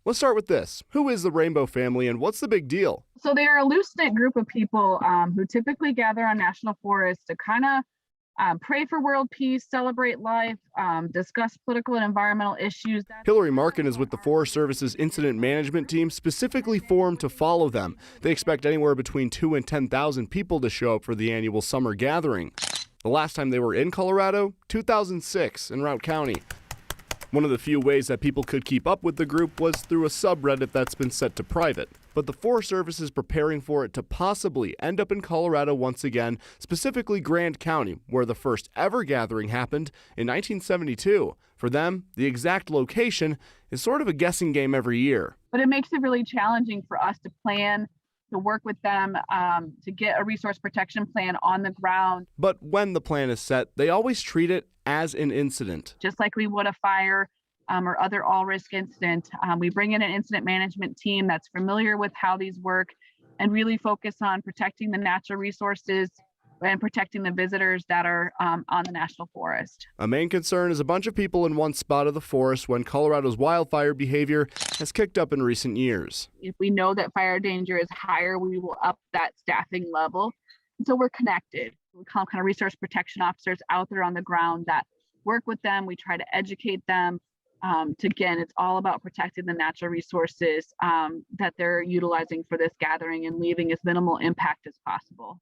Let's start with this. Who is the Rainbow Family and what's the big deal? So they're a loose-knit group of people who typically gather on national forests to kind of pray for world peace, celebrate life, discuss political and environmental issues. Hillary Markin is with the Forest Service's incident management team, specifically formed to follow them. They expect anywhere between 2,000 and 10,000 people to show up for the annual summer gathering. The last time they were in Colorado, 2006 in Routt County. One of the few ways that people could keep up with the group was through a subreddit that's been set to private. But the Forest Service is preparing for it to possibly end up in Colorado once again, specifically Grand County, where the first ever gathering happened in 1972. For them, the exact location is sort of a guessing game every year. But it makes it really challenging for us to plan, to work with them, to get a resource protection plan on the ground. But when the plan is set, they always treat it as an incident. Just like we would a fire or other all-risk incident, we bring in an incident management team that's familiar with how these work and really focus on protecting the natural resources and protecting the visitors that are on the national forest. A main concern is a bunch of people in one spot of the forest when Colorado's wildfire behavior has kicked up in recent years. If we know that fire danger is higher, we will up that staffing level. And so we're connected. We call kind of resource protection officers out there on the ground that work with them. We try to educate them. Again, it's all about protecting the natural resources that they're utilizing for this gathering and leaving as minimal impact as possible.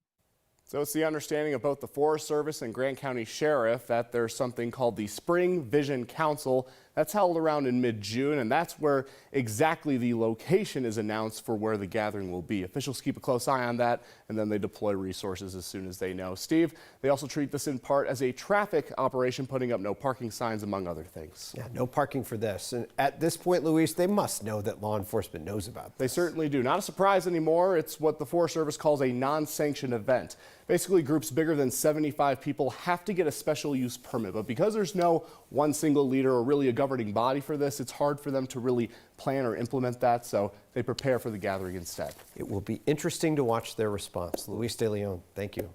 So it's the understanding of both the Forest Service and Grand County Sheriff that there's something called the Spring Vision Council that's held around in mid-June, and that's where exactly the location is announced for where the gathering will be. Officials keep a close eye on that, and then they deploy resources as soon as they know. Steve, they also treat this in part as a traffic operation, putting up no parking signs, among other things. Yeah, no parking for this. And at this point, Luis, they must know that law enforcement knows about this. They certainly do. Not a surprise anymore. It's what the Forest Service calls a non-sanctioned event. Basically, groups bigger than 75 people have to get a special use permit, but because there's no one single leader or really a governing body for this, it's hard for them to really plan or implement that, so they prepare for the gathering instead. It will be interesting to watch their response. Luis De Leon, thank you.